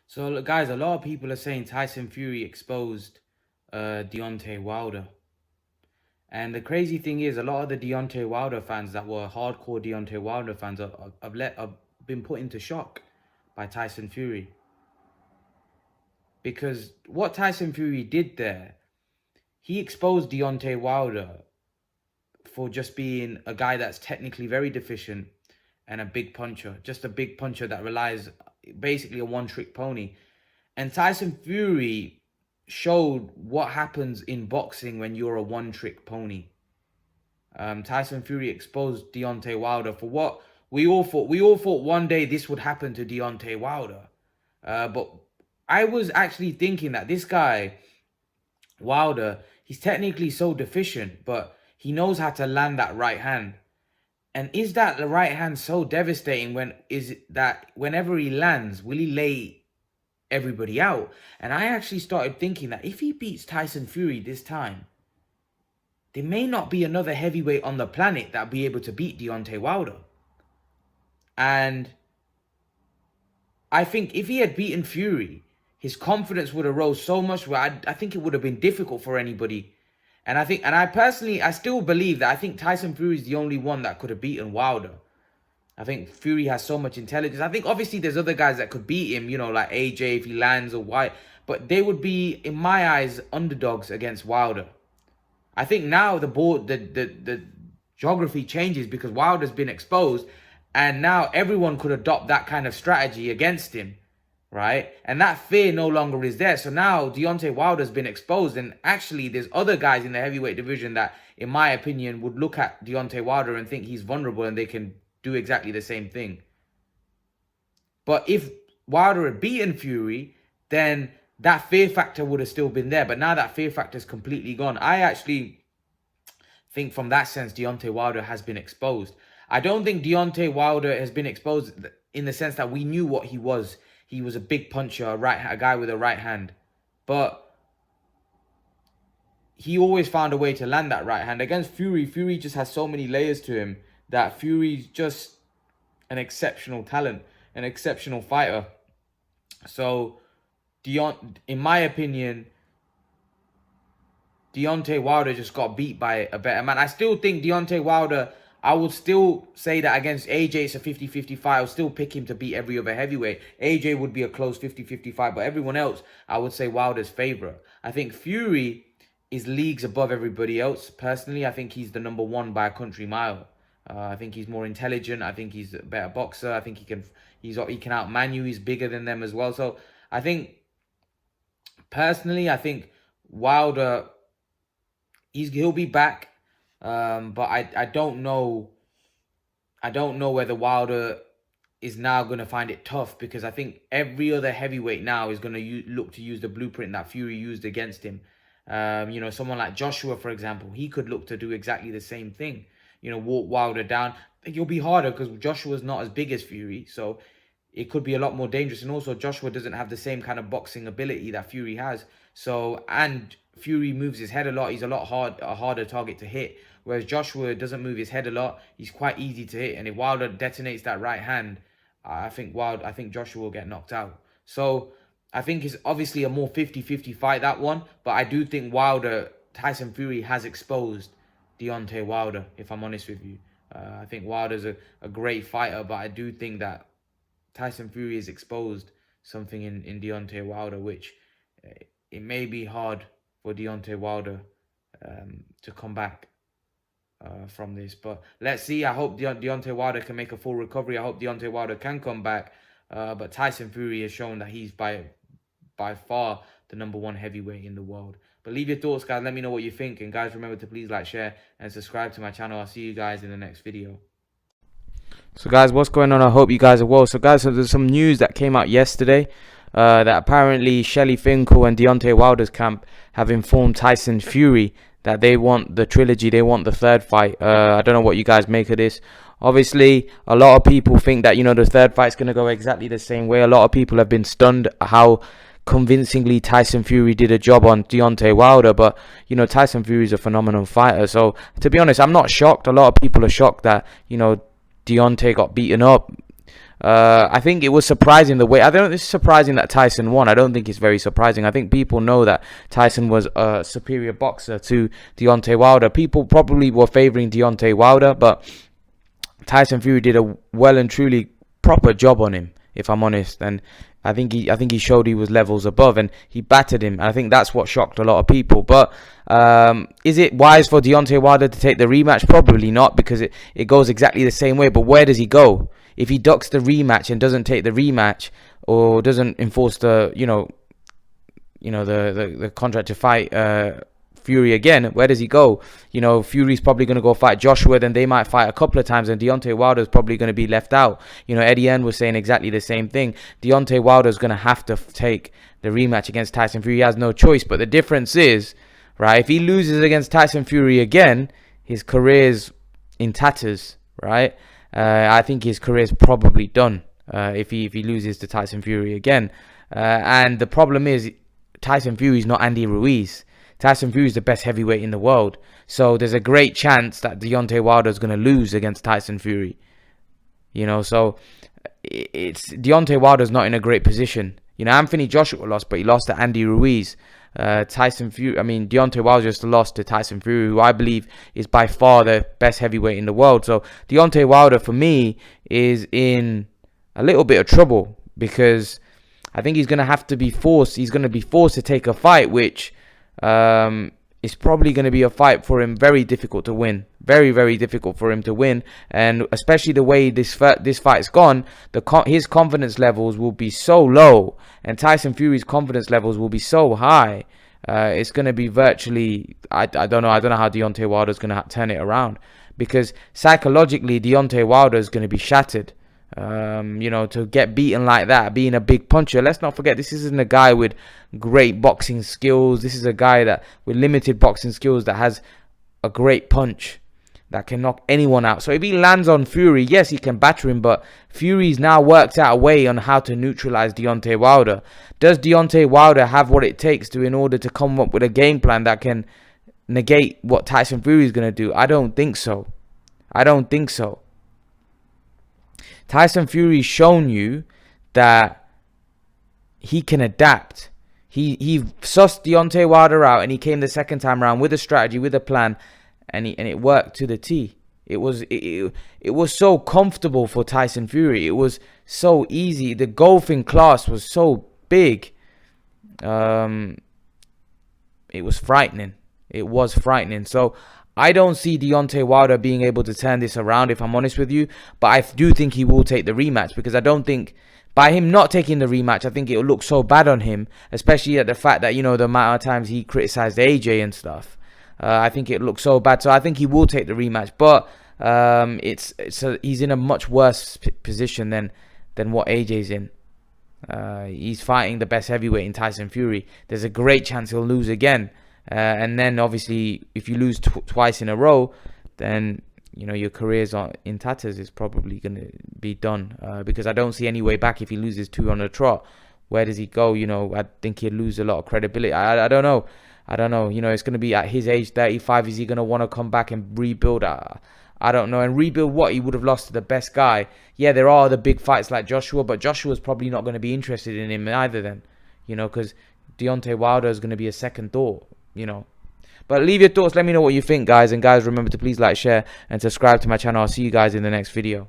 So, look, guys, a lot of people are saying Tyson Fury exposed Deontay Wilder. And the crazy thing is, a lot of the Deontay Wilder fans that were hardcore Deontay Wilder fans have been put into shock by Tyson Fury. Because what Tyson Fury did there, he exposed Deontay Wilder for just being a guy that's technically very deficient and a big puncher. Just a big puncher that relies basically a one-trick pony. And Tyson Fury showed what happens in boxing when you're a one-trick pony. Tyson Fury exposed Deontay Wilder for what we all thought. We all thought one day this would happen to Deontay Wilder. But I was actually thinking that this guy, Wilder, he's technically so deficient, but he knows how to land that right hand. And is that the right hand so devastating whenever he lands, will he lay everybody out? And I actually started thinking that if he beats Tyson Fury this time, there may not be another heavyweight on the planet that'll be able to beat Deontay Wilder. And I think if he had beaten Fury, his confidence would have rose so much where I think it would have been difficult for anybody. And I still believe that I think Tyson Fury is the only one that could have beaten Wilder. I think Fury has so much intelligence. I think obviously there's other guys that could beat him, like AJ if he lands or White. But they would be, in my eyes, underdogs against Wilder. I think now the geography changes because Wilder's been exposed, and now everyone could adopt that kind of strategy against him, right? And that fear no longer is there. So now Deontay Wilder's been exposed, and actually there's other guys in the heavyweight division that, in my opinion, would look at Deontay Wilder and think he's vulnerable and they can do exactly the same thing. But if Wilder had beaten Fury, then that fear factor would have still been there. But now that fear factor is completely gone. I actually think from that sense, Deontay Wilder has been exposed. I don't think Deontay Wilder has been exposed in the sense that we knew what he was. He was a big puncher, a guy with a right hand. But he always found a way to land that right hand. Against Fury, Fury just has so many layers to him that Fury's just an exceptional talent, an exceptional fighter. So, in my opinion, Deontay Wilder just got beat by a better man. I still think Deontay Wilder, I would still say that against AJ, it's a 50-50 fight. I'll still pick him to beat every other heavyweight. AJ would be a close 50-50 fight, but everyone else, I would say Wilder's favorite. I think Fury is leagues above everybody else. Personally, I think he's the number one by a country mile. I think he's more intelligent. I think he's a better boxer. I think he can outman you. He's bigger than them as well. So I think, personally, I think Wilder, he'll be back. But I don't know. I don't know whether Wilder is now going to find it tough, because I think every other heavyweight now is going to look to use the blueprint that Fury used against him. Someone like Joshua, for example, he could look to do exactly the same thing. Walk Wilder down. I think it'll be harder because Joshua's not as big as Fury, so it could be a lot more dangerous. And also, Joshua doesn't have the same kind of boxing ability that Fury has. So, and Fury moves his head a lot. He's a harder target to hit. Whereas Joshua doesn't move his head a lot. He's quite easy to hit. And if Wilder detonates that right hand, I think Joshua will get knocked out. So I think it's obviously a more 50-50 fight, that one. But I do think Tyson Fury has exposed Deontay Wilder, if I'm honest with you. I think Wilder's a great fighter, but I do think that Tyson Fury has exposed something in Deontay Wilder, which it may be hard for Deontay Wilder to come back from this. But let's see. I hope Deontay Wilder can make a full recovery. I hope Deontay Wilder can come back. But Tyson Fury has shown that he's by far the number one heavyweight in the world. But leave your thoughts, guys. Let me know what you think. And guys, remember to please like, share, and subscribe to my channel. I'll see you guys in the next video. So guys, what's going on? I hope you guys are well. So guys, there's some news that came out yesterday that apparently Shelly Finkel and Deontay Wilder's camp have informed Tyson Fury that they want the trilogy, they want the third fight. I don't know what you guys make of this. Obviously, a lot of people think that, the third fight's going to go exactly the same way. A lot of people have been stunned how convincingly Tyson Fury did a job on Deontay Wilder, but Tyson Fury is a phenomenal fighter. So to be honest, I'm not shocked. A lot of people are shocked that Deontay got beaten up. I think it was surprising the way. I don't think it's surprising that Tyson won. I don't think it's very surprising. I think people know that Tyson was a superior boxer to Deontay Wilder. People probably were favoring Deontay Wilder, but Tyson Fury did a well and truly proper job on him, if I'm honest. And I think he showed he was levels above, and he battered him. And I think that's what shocked a lot of people. But is it wise for Deontay Wilder to take the rematch? Probably not, because it goes exactly the same way. But where does he go? If he ducks the rematch and doesn't take the rematch, or doesn't enforce the the contract to fight Fury again, where does he go? Fury's probably going to go fight Joshua, then they might fight a couple of times, and Deontay Wilder's probably going to be left out. Eddie Hearn was saying exactly the same thing. Deontay Wilder's going to have to take the rematch against Tyson Fury. He has no choice. But the difference is, right, if he loses against Tyson Fury again, his career's in tatters, right? I think his career is probably done if he loses to Tyson Fury again. And the problem is, Tyson Fury is not Andy Ruiz. Tyson Fury is the best heavyweight in the world. So there's a great chance that Deontay Wilder is going to lose against Tyson Fury. So it's Deontay Wilder's not in a great position. Anthony Joshua lost, but he lost to Andy Ruiz. Deontay Wilder just lost to Tyson Fury, who I believe is by far the best heavyweight in the world. So Deontay Wilder, for me, is in a little bit of trouble, because I think he's going to have to be forced. He's going to be forced to take a fight, which is probably going to be a fight for him very difficult to win. Very, very difficult for him to win. And especially the way this fight's gone, his confidence levels will be so low, and Tyson Fury's confidence levels will be so high. It's going to be virtually, I don't know how Deontay Wilder's going to turn it around, because psychologically Deontay Wilder is going to be shattered. To get beaten like that, being a big puncher. Let's not forget, this isn't a guy with great boxing skills. This is a guy that with limited boxing skills that has a great punch that can knock anyone out. So if he lands on Fury, yes, he can batter him, but Fury's now worked out a way on how to neutralize Deontay Wilder. Does Deontay Wilder have what it takes in order to come up with a game plan that can negate what Tyson Fury is going to do? I don't think so. Tyson Fury's shown you that he can adapt. He sussed Deontay Wilder out, and he came the second time around with a strategy, with a plan, and it worked to the T. It was so comfortable for Tyson Fury. It was so easy. The golfing class was so big. It was frightening. So I don't see Deontay Wilder being able to turn this around, if I'm honest with you. But I do think he will take the rematch, because I don't think, by him not taking the rematch, I think it will look so bad on him, especially at the fact that, the amount of times he criticized AJ and stuff. I think it looks so bad. So I think he will take the rematch. But he's in a much worse position than what AJ's in. He's fighting the best heavyweight in Tyson Fury. There's a great chance he'll lose again. And then obviously, if you lose twice in a row, then your career's in tatters. Is probably going to be done, because I don't see any way back if he loses 2 on the trot. Where does he go? I think he'll lose a lot of credibility. I don't know. It's going to be at his age, 35. Is he going to want to come back and rebuild? I don't know. And rebuild what? He would have lost to the best guy. Yeah, there are the big fights like Joshua, but Joshua's probably not going to be interested in him either then, because Deontay Wilder is going to be a second thought. But leave your thoughts. Let me know what you think, guys. And guys, remember to please like, share, and subscribe to my channel. I'll see you guys in the next video.